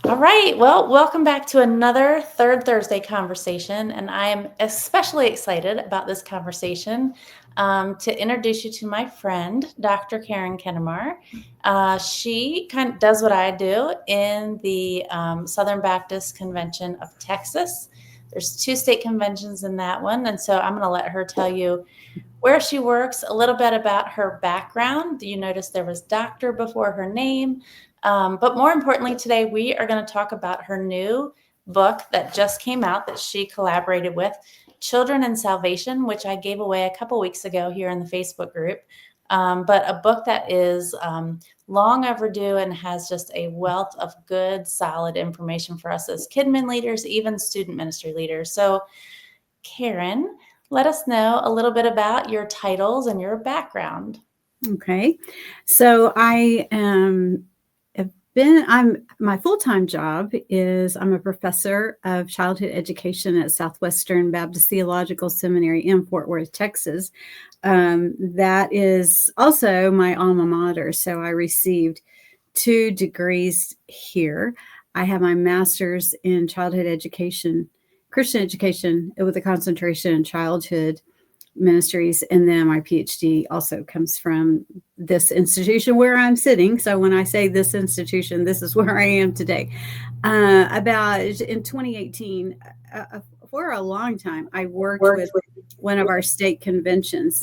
All right. Well, welcome back to another Third Thursday conversation. And I am especially excited about this conversation to introduce you to my friend, Dr. Karen Kennemur. She kind of does what I do in the Southern Baptist Convention of Texas. There's two state conventions in that one. And so I'm going to let her tell you where she works, a little bit about her background. You notice there was doctor before her name. But more importantly, today we are going to talk about her new book that just came out that she collaborated with, Children and Salvation, which I gave away a couple weeks ago here in the Facebook group. But a book that is long overdue and has just a wealth of good, solid information for us as kidmin leaders, even student ministry leaders. So, Karen, let us know a little bit about your titles and your background. Okay. So my full-time job is I'm a professor of childhood education at Southwestern Baptist Theological Seminary in Fort Worth, Texas. That is also my alma mater. So I received 2 degrees here. I have my master's in childhood education, Christian education, with a concentration in childhood ministries, and then my PhD also comes from this institution where I'm sitting. So when I say this institution, this is where I am today. About in 2018, for a long time, I worked with one of our state conventions,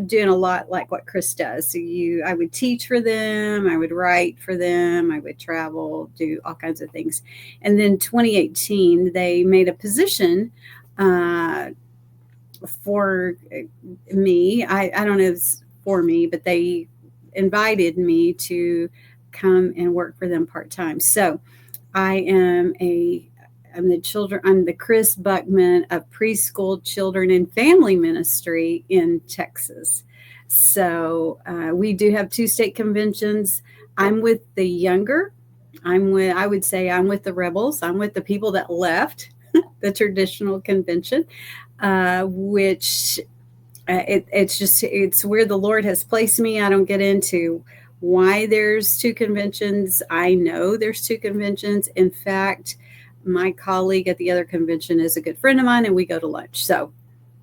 doing a lot like what Chris does. So I would teach for them, I would write for them, I would travel, do all kinds of things. And then 2018, they made a position for me. I don't know if it's for me, but they invited me to come and work for them part-time. So I'm the Chris Buckman of Preschool Children and Family Ministry in Texas. So we do have 2 state conventions. I'm with the younger. I would say I'm with the rebels. I'm with the people that left the traditional convention, which it's where the Lord has placed me. I don't get into why there's 2 conventions. I know there's 2 conventions. In fact, my colleague at the other convention is a good friend of mine, and we go to lunch. So,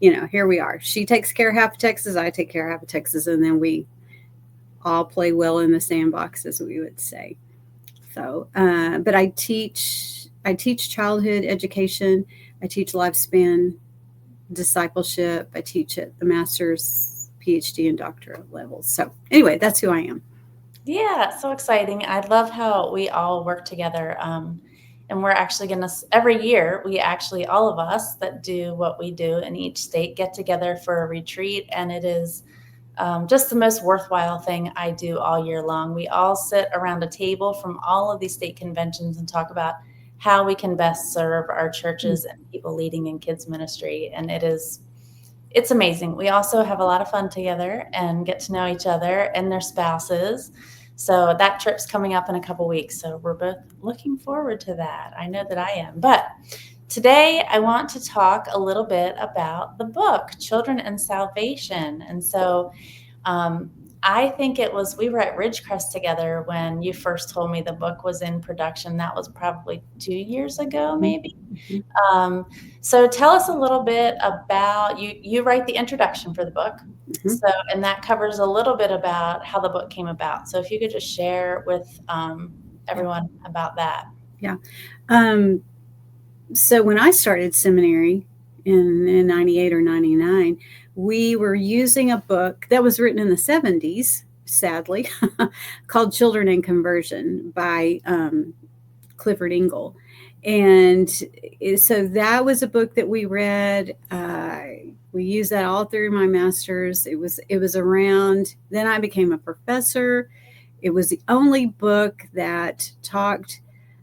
here we are. She takes care of half of Texas, I take care of half of Texas, and then we all play well in the sandbox, as we would say. So, but I teach childhood education. I teach lifespan discipleship. I teach at the master's, PhD, and doctorate levels. So anyway, that's who I am. Yeah, so exciting. I love how we all work together. And we're actually going to, every year, all of us that do what we do in each state get together for a retreat. And it is just the most worthwhile thing I do all year long. We all sit around a table from all of these state conventions and talk about how we can best serve our churches and people leading in kids ministry. And it's amazing. We also have a lot of fun together and get to know each other and their spouses. So that trip's coming up in a couple weeks. So we're both looking forward to that. I know that I am. But today I want to talk a little bit about the book, Children and Salvation. And so I think we were at Ridgecrest together when you first told me the book was in production. That was probably 2 years ago, maybe. So tell us a little bit about, you write the introduction for the book. So, and that covers a little bit about how the book came about. So if you could just share with everyone about that. Yeah. So when I started seminary in 98 or 99, we were using a book that was written in the 70s, sadly, called Children and Conversion by Clifford Ingle. And so that was a book that we read. We used that all through my master's. It was around, then I became a professor. It was the only book that talked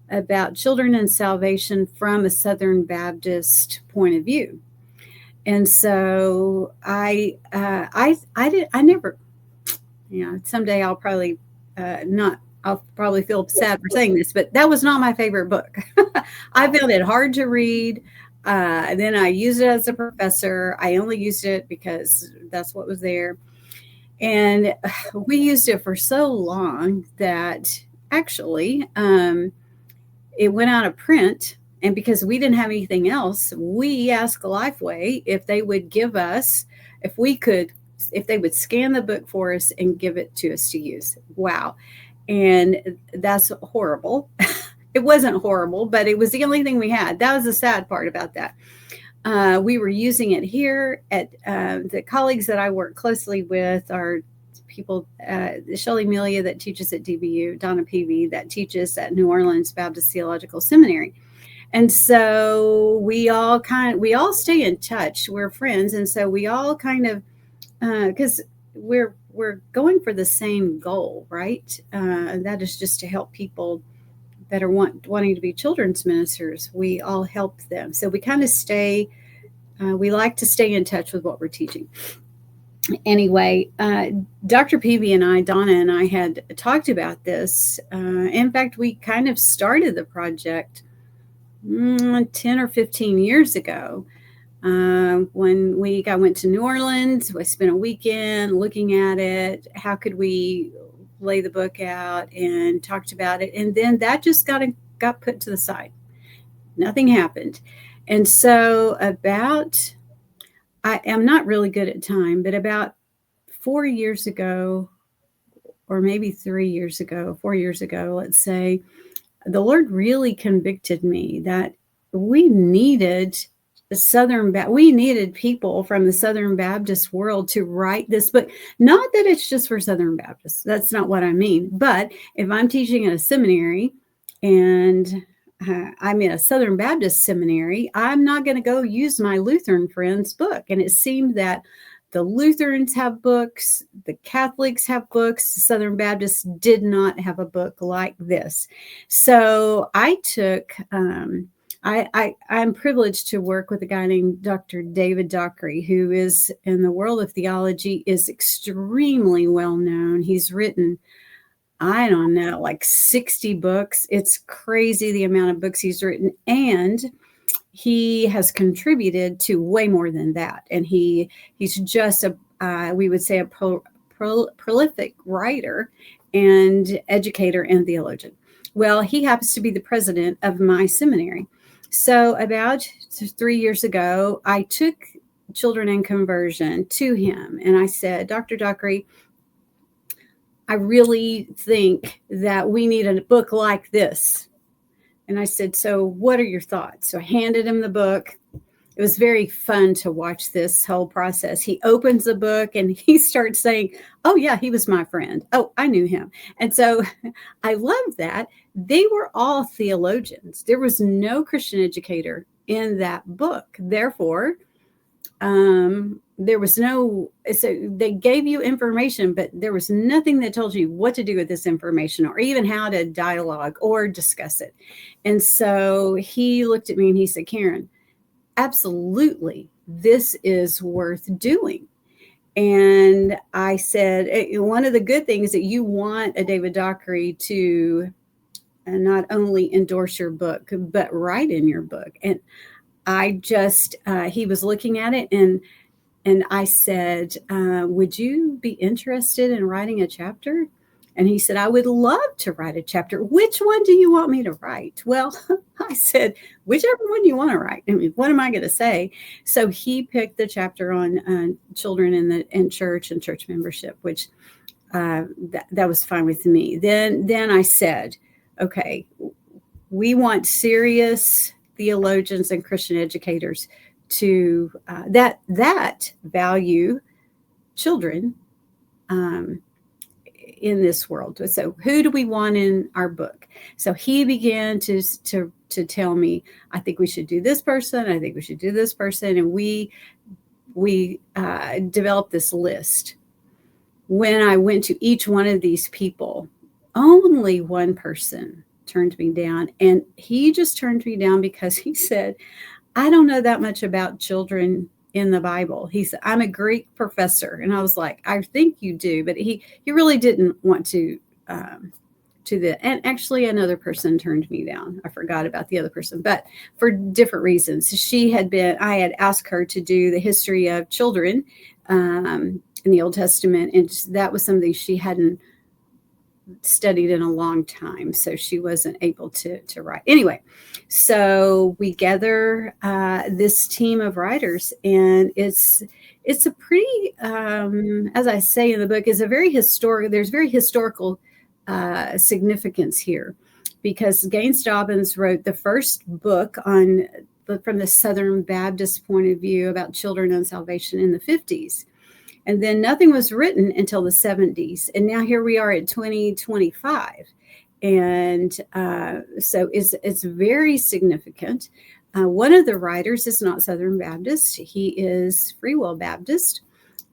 about children and salvation from a Southern Baptist point of view. And so I never, someday I'll probably I'll probably feel sad for saying this, but that was not my favorite book. I found it hard to read. Then I used it as a professor. I only used it because that's what was there. And we used it for so long that actually, it went out of print. And because we didn't have anything else, we asked Lifeway if they would give us, if we could, if they would scan the book for us and give it to us to use. Wow. And that's horrible. It wasn't horrible, but it was the only thing we had. That was the sad part about that. We were using it here at the colleagues that I work closely with are people, Shelley Melia that teaches at DBU, Donna Peavy that teaches at New Orleans Baptist Theological Seminary. And so we all stay in touch. We're friends. And so we all kind of, because we're going for the same goal, right? That is just to help people that are wanting to be children's ministers. We all help them. So we kind of we like to stay in touch with what we're teaching. Anyway, Dr. Peavy and I, Donna and I had talked about this. In fact, we kind of started the project 10 or 15 years ago. One week I went to New Orleans. I spent a weekend looking at it. How could we lay the book out, and talked about it. And then that just got put to the side. Nothing happened. And so I am not really good at time, but about 4 years ago, or maybe 3 years ago, 4 years ago, let's say, the Lord really convicted me that we needed we needed people from the Southern Baptist world to write this book. Not that it's just for Southern Baptists. That's not what I mean. But if I'm teaching at a seminary and I'm in a Southern Baptist seminary, I'm not going to go use my Lutheran friend's book. And it seemed that the Lutherans have books, the Catholics have books, the Southern Baptists did not have a book like this. So I took, I'm privileged to work with a guy named Dr. David Dockery, who is in the world of theology, is extremely well known. He's written, I don't know, like 60 books. It's crazy the amount of books he's written. And he has contributed to way more than that. And he's just we would say, prolific writer and educator and theologian. Well, he happens to be the president of my seminary. So about 3 years ago, I took Children in Conversion to him. And I said, Dr. Dockery, I really think that we need a book like this. And I said, so what are your thoughts? So I handed him the book. It was very fun to watch this whole process. He opens the book and he starts saying, oh, yeah, he was my friend. Oh, I knew him. And so I love that. They were all theologians. There was no Christian educator in that book. Therefore, there was no, so they gave you information, but there was nothing that told you what to do with this information or even how to dialogue or discuss it. And so he looked at me and he said, Karen, absolutely, this is worth doing. And I said, one of the good things that you want a David Dockery to not only endorse your book, but write in your book. And I just, he was looking at it and I said, would you be interested in writing a chapter? And he said, I would love to write a chapter. Which one do you want me to write? Well, I said, whichever one you want to write. I mean, what am I going to say? So he picked the chapter on children in church and church membership, which that was fine with me. Then I said, okay, we want serious theologians and Christian educators to that value children in this world. So who do we want in our book? So he began to tell me, I think we should do this person. I think we should do this person. And we developed this list. When I went to each one of these people, only one person turned me down. And he just turned me down because he said, I don't know that much about children in the Bible. He said, I'm a Greek professor. And I was like, I think you do. But he really didn't want to and actually another person turned me down. I forgot about the other person, but for different reasons. I had asked her to do the history of children in the Old Testament. And that was something she hadn't studied in a long time, so she wasn't able to write. Anyway, so we gather this team of writers, and it's a pretty, as I say in the book, is a very historic. There's very historical significance here, because Gaines Dobbins wrote the first book on from the Southern Baptist point of view about children and salvation in the 50s. And then nothing was written until the 70s. And now here we are at 2025. And so it's very significant. One of the writers is not Southern Baptist, he is Free Will Baptist.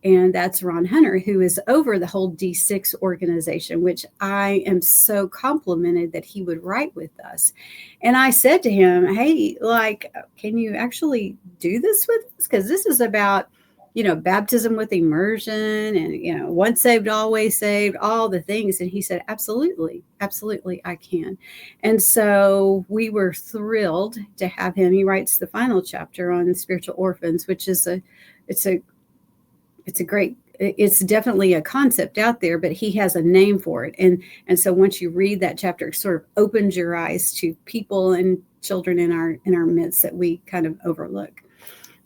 And that's Ron Hunter, who is over the whole D6 organization, which I am so complimented that he would write with us. And I said to him, hey, like, can you actually do this with us? Because this is about, baptism with immersion and, once saved, always saved, all the things. And he said, absolutely, absolutely, I can. And so we were thrilled to have him. He writes the final chapter on spiritual orphans, which is it's definitely a concept out there, but he has a name for it. And so once you read that chapter, it sort of opens your eyes to people and children in our midst that we kind of overlook.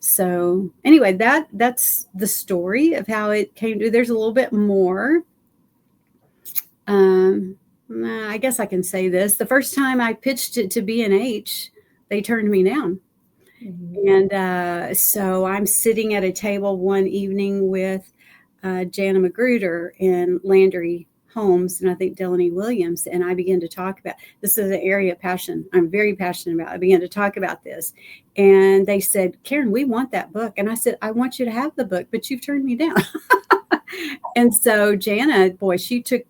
So anyway, that's the story of how it came to. There's a little bit more. I guess I can say this. The first time I pitched it to B&H, they turned me down. Mm-hmm. And so I'm sitting at a table one evening with Jana Magruder and Landry Holmes, and I think Delaney Williams, and I began to talk about, this is an area of passion I'm very passionate about. I began to talk about this, and they said, Karen, we want that book. And I said, I want you to have the book, but you've turned me down. And so Jana, boy, she took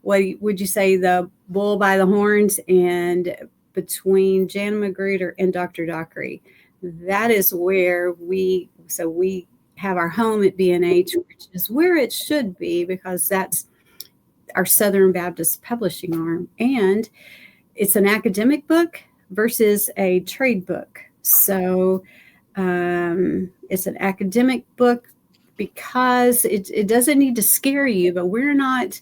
what would you say, the bull by the horns, and between Jana Magruder and Dr. Dockery, that is where we have our home at B&H, which is where it should be, because that's our Southern Baptist publishing arm. And it's an academic book versus a trade book. So it's an academic book because it doesn't need to scare you, but we're not,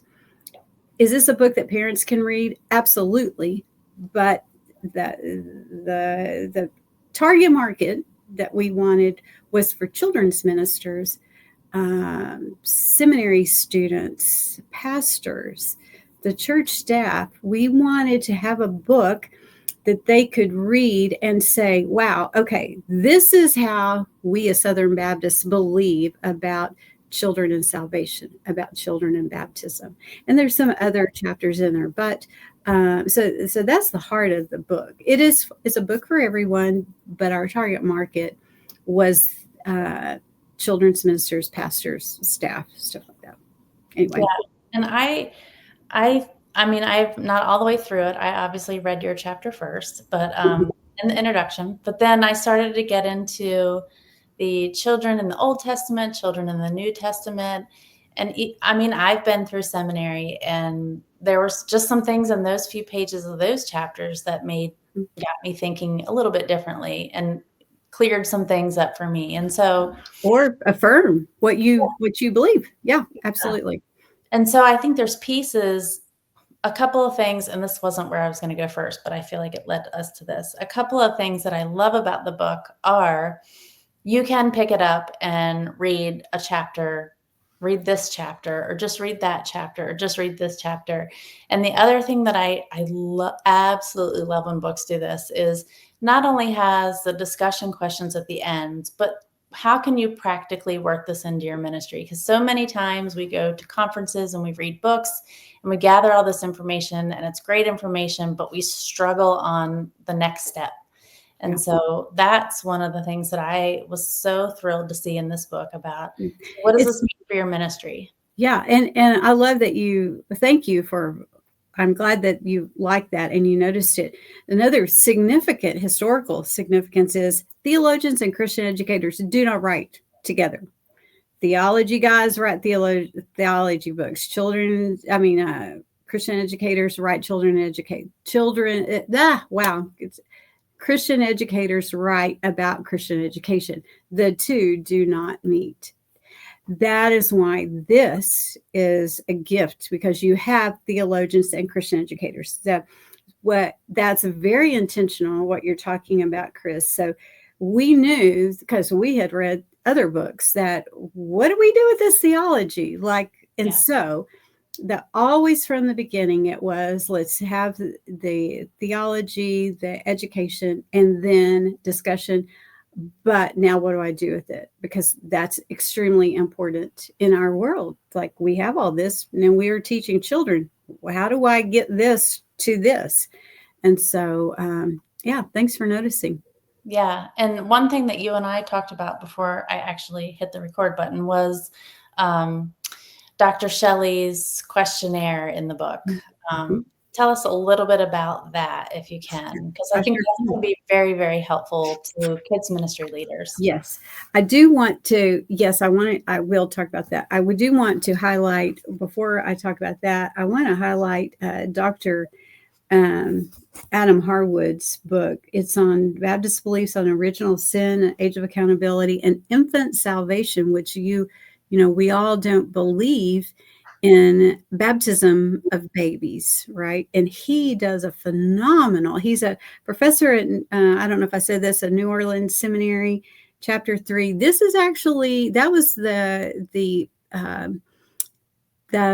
is this a book that parents can read? Absolutely. But the target market that we wanted was for children's ministers, seminary students, pastors, the church staff. We wanted to have a book that they could read and say, wow, okay, this is how we as Southern Baptists believe about children and salvation, about children and baptism. And there's some other chapters in there, but so that's the heart of the book. It's a book for everyone, but our target market was children's ministers, pastors, staff, stuff like that. Anyway. Yeah. And I mean, I've not all the way through it. I obviously read your chapter first, but in the introduction, but then I started to get into the children in the Old Testament, children in the New Testament. And I mean, I've been through seminary, and there was just some things in those few pages of those chapters that got me thinking a little bit differently and cleared some things up for me. And so, or affirm what you believe. Yeah, absolutely. And so I think there's pieces, a couple of things, and this wasn't where I was going to go first, but I feel like it led us to this. A couple of things that I love about the book are, you can pick it up and read a chapter, read this chapter, or just read that chapter, or just read this chapter. And the other thing that I absolutely love when books do this is not only has the discussion questions at the end, but how can you practically work this into your ministry? Because so many times we go to conferences and we read books and we gather all this information, and it's great information, but we struggle on the next step. And so that's one of the things that I was so thrilled to see in this book about, what does this mean for your ministry? Yeah. And I love that thank you for, I'm glad that you like that and you noticed it. Another significant historical significance is theologians and Christian educators do not write together. Theology guys write theology books. Christian educators write children educate children. Wow. Christian educators write about Christian education. The two do not meet. That is why this is a gift, because you have theologians and Christian educators. So what that's very intentional what you're talking about, Chris. So we knew, because we had read other books, that what do we do with this theology? Like, and Yeah. so that always from the beginning it was, let's have the theology, the education, and then discussion. But now what do I do with it? Because that's extremely important in our world. Like, we have all this and we are teaching children, how do I get this to this? And so, yeah, thanks for noticing. Yeah. And one thing that you and I talked about before I actually hit the record button was um, Dr. Shelley's questionnaire in the book. Mhm. Tell us a little bit about that if you can, because I I think sure that can. can be very, very helpful to kids ministry leaders. Yes, I do want to. Yes, I want to. I will talk about that. I would do want to highlight, before I talk about that, I want to highlight Dr. Um, Adam Harwood's book. It's on Baptist beliefs on original sin, age of accountability, and infant salvation, which we all don't believe in baptism of babies, right? And he does a phenomenal. He's a professor at, I don't know if I said this, a New Orleans Seminary, chapter 3. This is actually, that was the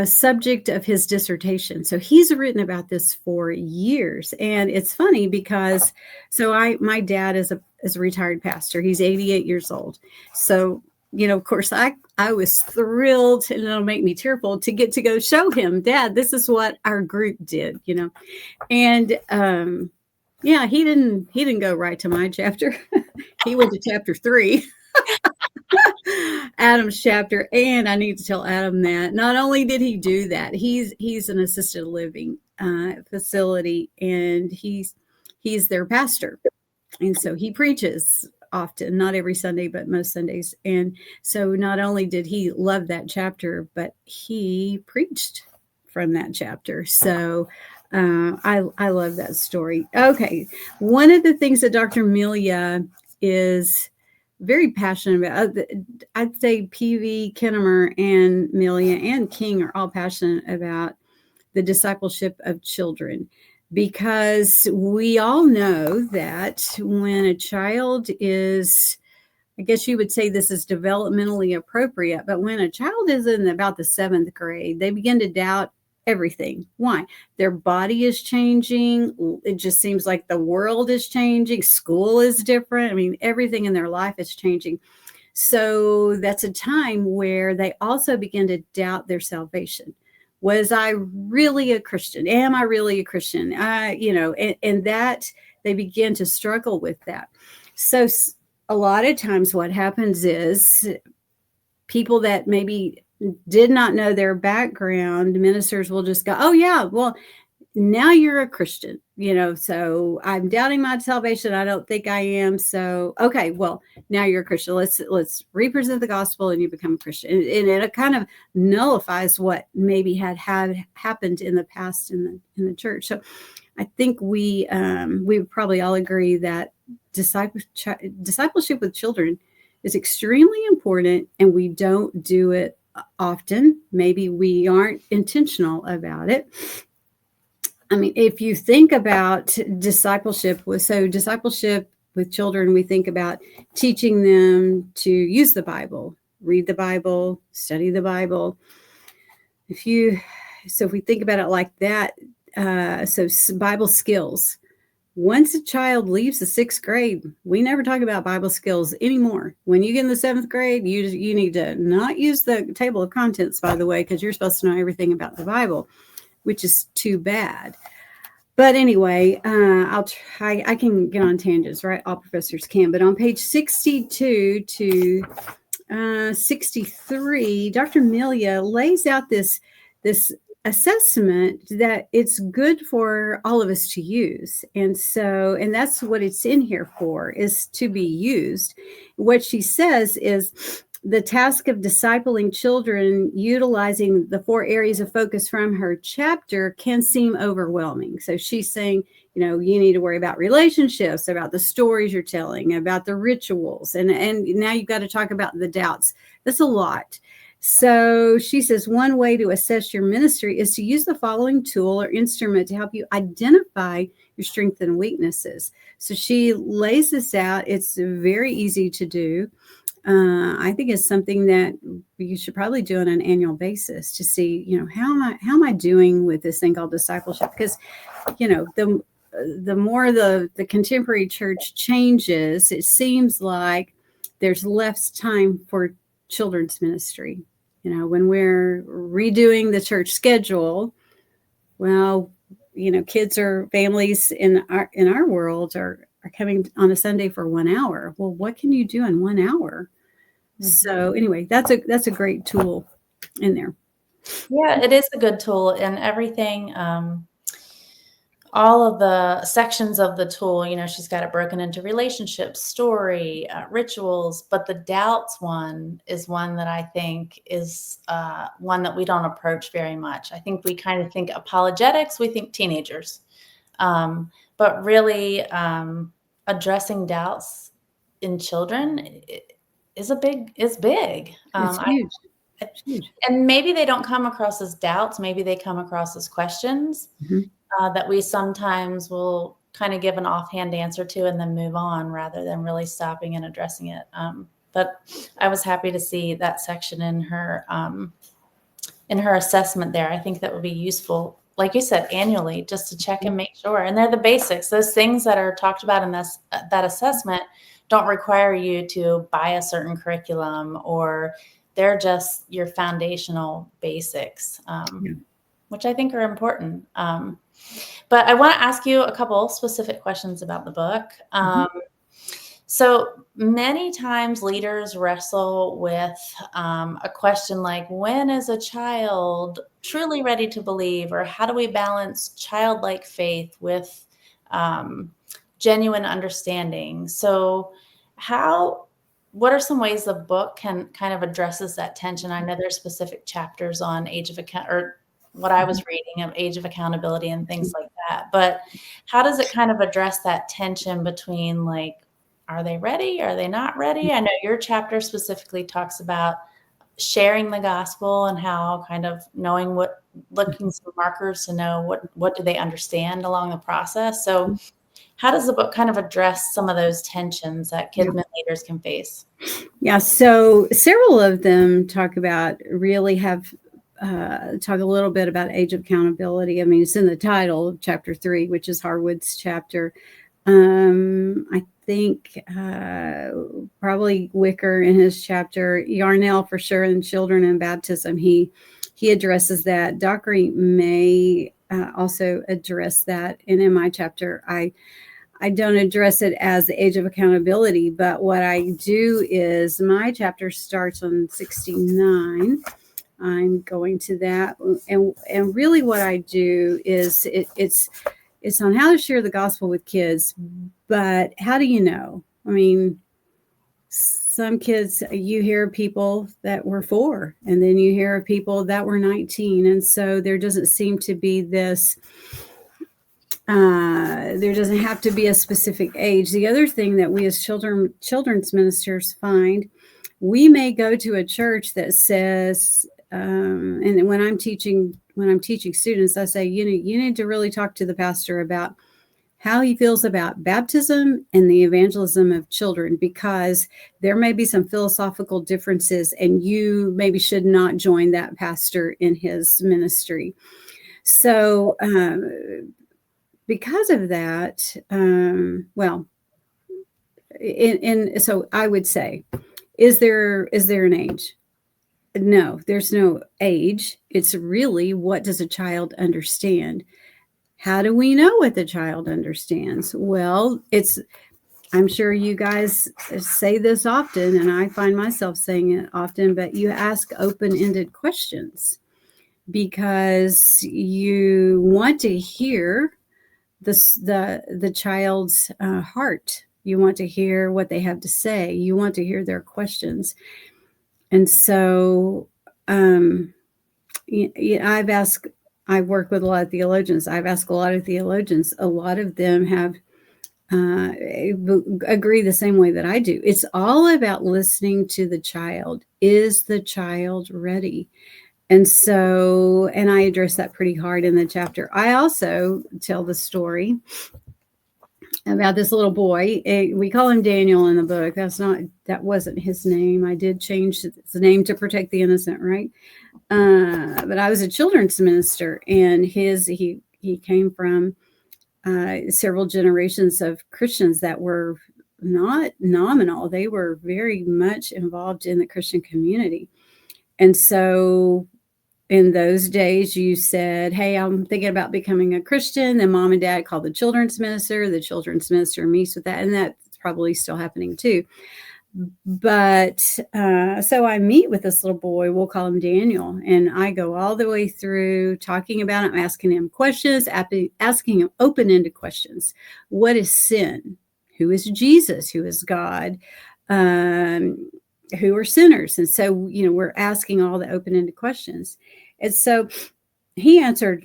subject of his dissertation. So he's written about this for years. And it's funny because, my dad is a retired pastor. He's 88 years old. So, of course, I was thrilled, and it'll make me tearful to get to go show him, Dad, this is what our group did. And yeah, he didn't go right to my chapter. He went to chapter 3. Adam's chapter. And I need to tell Adam that not only did he do that, he's an assisted living facility, and he's their pastor, and so he preaches often, not every Sunday, but most Sundays. And so not only did he love that chapter, but he preached from that chapter. So I love that story. Okay, one of the things that Dr. Amelia is very passionate about, I'd say PV, Kennemur, and Amelia and King are all passionate about the discipleship of children, because we all know that when a child is, I guess you would say this is developmentally appropriate, but when a child is in about the 7th grade, they begin to doubt everything. Why? Their body is changing. It just seems like the world is changing. School is different. I mean, everything in their life is changing. So that's a time where they also begin to doubt their salvation. Was I really a Christian? Am I really a Christian? And that they begin to struggle with that. So a lot of times what happens is people that maybe did not know their background, ministers will just go, oh yeah, well, now you're a Christian, so I'm doubting my salvation. I don't think I am. So, okay, well, now you're a Christian. Let's represent the gospel and you become a Christian. And it kind of nullifies what maybe had happened in the past in the church. So I think we would probably all agree that discipleship with children is extremely important, and we don't do it often. Maybe we aren't intentional about it. I mean, if you think about discipleship with children, we think about teaching them to use the Bible, read the Bible, study the Bible. If we think about it like that, so Bible skills. Once a child leaves the 6th grade, we never talk about Bible skills anymore. When you get in the 7th grade, you need to not use the table of contents, by the way, because you're supposed to know everything about the Bible, which is too bad. But anyway, I'll try. I can get on tangents, right? All professors can. But on page 62 to 63, Dr. Amelia lays out this assessment that it's good for all of us to use. And that's what it's in here for, is to be used. What she says is, the task of discipling children utilizing the 4 areas of focus from her chapter can seem overwhelming. So she's saying, you need to worry about relationships, about the stories you're telling, about the rituals, and now you've got to talk about the doubts. That's a lot. So she says one way to assess your ministry is to use the following tool or instrument to help you identify your strengths and weaknesses. So she lays this out. It's very easy to do. I think it's something that you should probably do on an annual basis to see, how am I doing with this thing called discipleship? Because the more the contemporary church changes, it seems like there's less time for children's ministry. When we're redoing the church schedule, well, kids or families in our world are coming on a Sunday for 1 hour. Well, what can you do in 1 hour? So anyway, that's a great tool in there. Yeah, it is a good tool, and everything, all of the sections of the tool, she's got it broken into relationships, story, rituals, but the doubts one is one that I think is one that we don't approach very much. I think we kind of think apologetics, we think teenagers, but really addressing doubts in children is big. It's huge. I, It's huge. and maybe they don't come across as doubts, maybe they come across as questions. Mm-hmm. That we sometimes will kind of give an offhand answer to and then move on rather than really stopping and addressing it. But I was happy to see that section in her assessment there. I think that would be useful, like you said, annually, just to check and make sure. And they're the basics. Those things that are talked about in that assessment don't require you to buy a certain curriculum, or they're just your foundational basics, which I think are important. But I want to ask you a couple specific questions about the book. So many times leaders wrestle with a question like, when is a child truly ready to believe? Or how do we balance childlike faith with genuine understanding? So what are some ways the book can kind of addresses that tension? I know there's specific chapters on age of account, or what I was reading of age of accountability and things like that. But how does it kind of address that tension between, like, are they ready? Are they not ready? I know your chapter specifically talks about sharing the gospel and how kind of looking for markers to know what do they understand along the process. So how does the book kind of address some of those tensions that kids and leaders can face? Yeah, so several of them talk a little bit about age of accountability. I mean, it's in the title of chapter 3, which is Harwood's chapter. I think probably Wicker in his chapter, Yarnell for sure in Children and Baptism, he addresses that. Dockery may also address that, and in my chapter, I don't address it as the age of accountability, but what I do is my chapter starts on 69. I'm going to that, and really what I do is it's on how to share the gospel with kids. But how do you know? I mean, some kids, you hear people that were 4, and then you hear people that were 19, and so there doesn't seem to be this. There doesn't have to be a specific age. The other thing that we as children's ministers find, we may go to a church that says, and when I'm teaching students, I say, you need to really talk to the pastor about how he feels about baptism and the evangelism of children, because there may be some philosophical differences, and you maybe should not join that pastor in his ministry. So, because of that, so I would say, is there an age? No, there's no age. It's really, what does a child understand? How do we know what the child understands? Well, I'm sure you guys say this often, and I find myself saying it often, but you ask open-ended questions because you want to hear the child's heart. You want to hear what they have to say. You want to hear their questions. And so I've worked with a lot of theologians. I've asked a lot of theologians. A lot of them have agree the same way that I do. It's all about listening to the child. Is the child ready? And so, and I address that pretty hard in the chapter. I also tell the story about this little boy. We call him Daniel in the book. That wasn't his name. I did change his name to protect the innocent, right? But I was a children's minister, and he came from several generations of Christians that were not nominal. They were very much involved in the Christian community. And so in those days, you said, "Hey, I'm thinking about becoming a Christian." Then mom and dad called the children's minister. The children's minister meets with that. And that's probably still happening too. But so I meet with this little boy, we'll call him Daniel, and I go all the way through talking about him, asking him questions, asking him open-ended questions. What is sin? Who is Jesus? Who is God? Who are sinners? And so, we're asking all the open-ended questions. And so he answered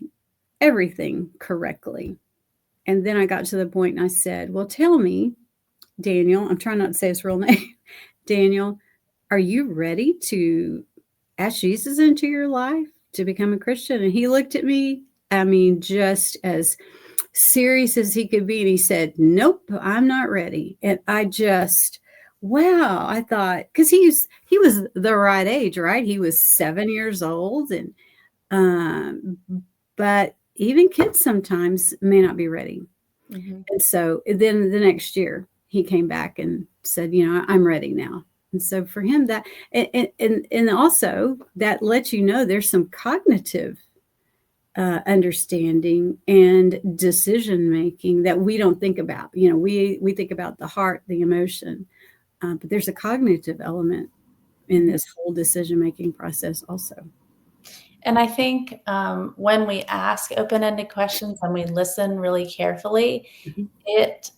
everything correctly. And then I got to the point and I said, well, tell me, Daniel, I'm trying not to say his real name. Daniel, are you ready to ask Jesus into your life to become a Christian? And he looked at me, just as serious as he could be. And he said, nope, I'm not ready. And I just, wow, I thought, because he was the right age, right? He was 7 years old. But even kids sometimes may not be ready. Mm-hmm. And so then the next year, he came back and said, I'm ready now. And so for him that, and also that lets you know there's some cognitive understanding and decision making that we don't think about. We think about the heart, the emotion, but there's a cognitive element in this whole decision making process also. And I think when we ask open-ended questions and we listen really carefully, mm-hmm.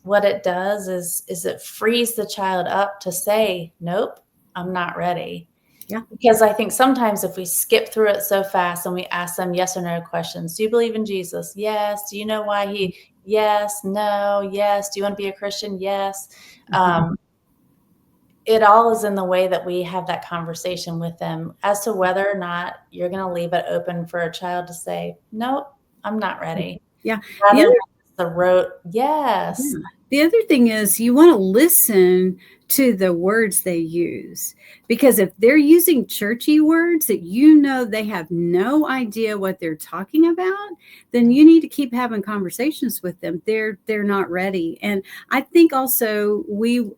What it does is it frees the child up to say, nope, I'm not ready. Yeah. Because I think sometimes if we skip through it so fast and we ask them yes or no questions, do you believe in Jesus? Yes. Do you know why he? Yes. No. Yes. Do you want to be a Christian? Yes. It all is in the way that we have that conversation with them as to whether or not you're going to leave it open for a child to say, nope, I'm not ready. Yeah. The rote, yes. Yeah. The other thing is you want to listen to the words they use, because if they're using churchy words that they have no idea what they're talking about, then you need to keep having conversations with them. They're not ready. And I think also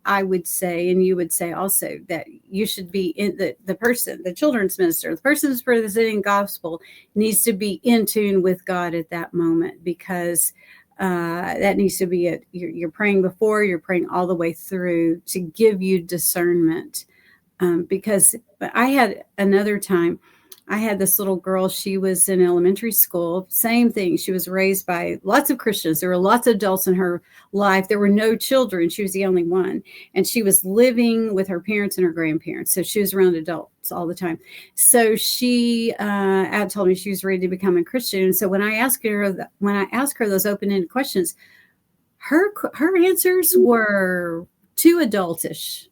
I would say, and you would say also, that you should be in the children's minister, the person who's presenting gospel needs to be in tune with God at that moment, because that needs to be it. You're praying before, you're praying all the way through to give you discernment. Because I had another time, I had this little girl, she was in elementary school, same thing. She was raised by lots of Christians. There were lots of adults in her life. There were no children. She was the only one. And she was living with her parents and her grandparents. So she was around adults all the time. So she told me she was ready to become a Christian. And so when I asked her those open-ended questions, her answers were too adultish.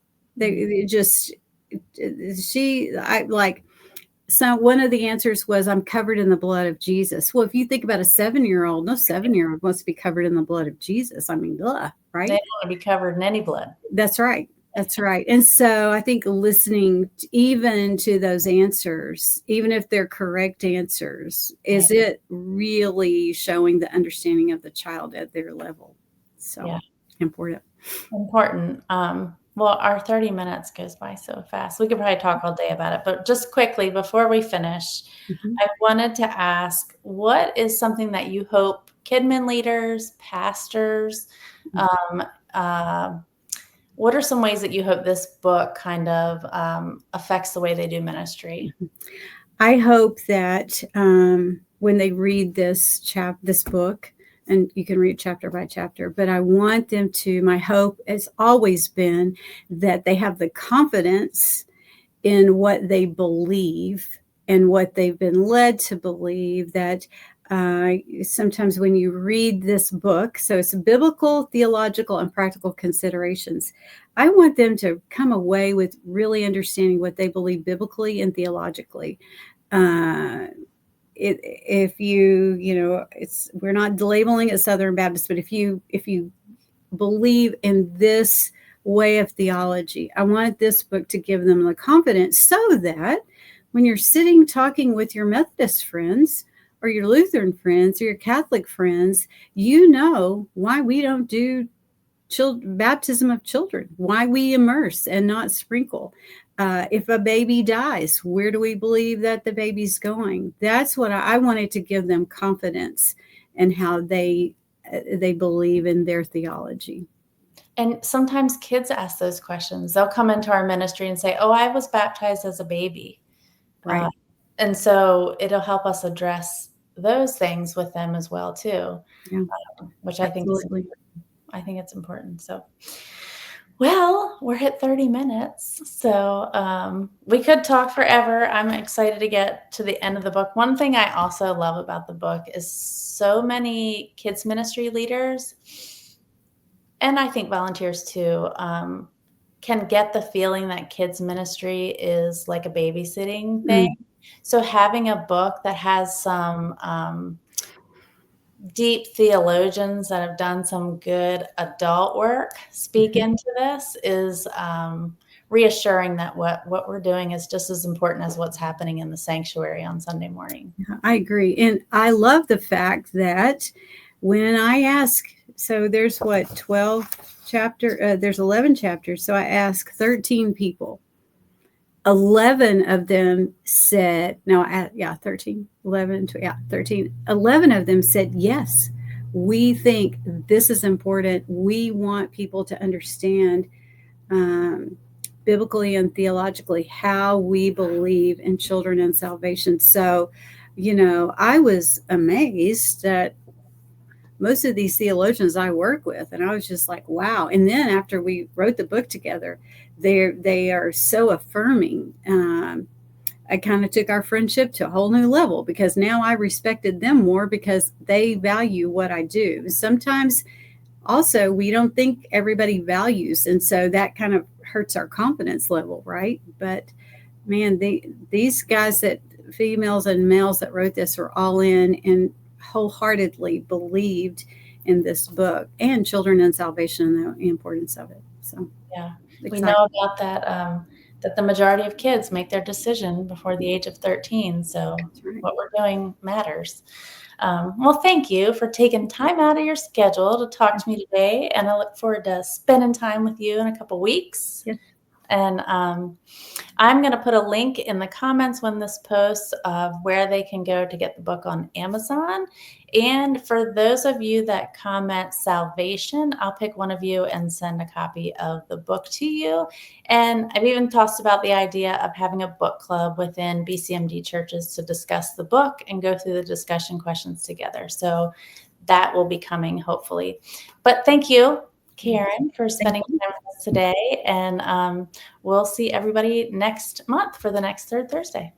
So one of the answers was, I'm covered in the blood of Jesus. Well, if you think about a 7-year-old, no 7-year-old wants to be covered in the blood of Jesus. I mean, right? They don't want to be covered in any blood. That's right. That's right. And so I think listening even to those answers, even if they're correct answers, is it really showing the understanding of the child at their level? So important. Well, our 30 minutes goes by so fast. We could probably talk all day about it, but just quickly before we finish, I wanted to ask, what is something that you hope Kidmin leaders, pastors, what are some ways that you hope this book kind of affects the way they do ministry? I hope that when they read this book, and you can read chapter by chapter, but I want them to, my hope has always been that they have the confidence in what they believe and what they've been led to believe, that Sometimes when you read this book, so it's biblical, theological, and practical considerations. I want them to come away with really understanding what they believe biblically and theologically. Uh, if it's we're not labeling it Southern Baptist, but if you believe in this way of theology, I want this book to give them the confidence so that when you're sitting talking with your Methodist friends or your Lutheran friends or your Catholic friends, you know why we don't do baptism of children, why we immerse and not sprinkle. If a baby dies, where do we believe that the baby's going? That's what I wanted to give them confidence in how they believe in their theology. And sometimes kids ask those questions. They'll come into our ministry and say, "Oh, I was baptized as a baby." Uh, Right. and so it'll help us address those things with them as well too, Yeah, which absolutely. I think it's important. So, well, we're at 30 minutes, so we could talk forever. I'm excited to get to the end of the book. One thing I also love about the book is so many kids ministry leaders, and I think volunteers too, can get the feeling that kids ministry is like a babysitting thing. Mm, So having a book that has some deep theologians that have done some good adult work speak mhm. into this is reassuring that what we're doing is just as important as what's happening in the sanctuary on Sunday morning. I agree. And I love the fact that when I ask, so there's what, 12 there's 11 chapters. So I ask 13 people. 11 of them said, no, yeah, 13, 11, yeah, 13. 11 of them said, yes, we think this is important. We want people to understand um, biblically and theologically how we believe in children and salvation. So, I was amazed that most of these theologians I work with, and I was just like, wow. And then after we wrote the book together, they are so affirming. I kind of took our friendship to a whole new level because now I respected them more because they value what I do. Sometimes also we don't think everybody values, and so that kind of hurts our confidence level, right? But man, these guys, that females and males that wrote this, are all in and wholeheartedly believed in this book and children and salvation and the importance of it. So Yeah, we excited. know about that, that the majority of kids make their decision before the age of 13. So That's right. what we're doing matters. Well, thank you for taking time out of your schedule to talk Yeah. to me today. And I look forward to spending time with you in a couple weeks. Yeah. And I'm going to put a link in the comments when this posts of where they can go to get the book on Amazon. And for those of you that comment salvation, I'll pick one of you and send a copy of the book to you. And I've even tossed about the idea of having a book club within BCMD churches to discuss the book and go through the discussion questions together. So that will be coming hopefully. But thank you, Karen, for Thank spending you. time with us today. And we'll see everybody next month for the next third Thursday.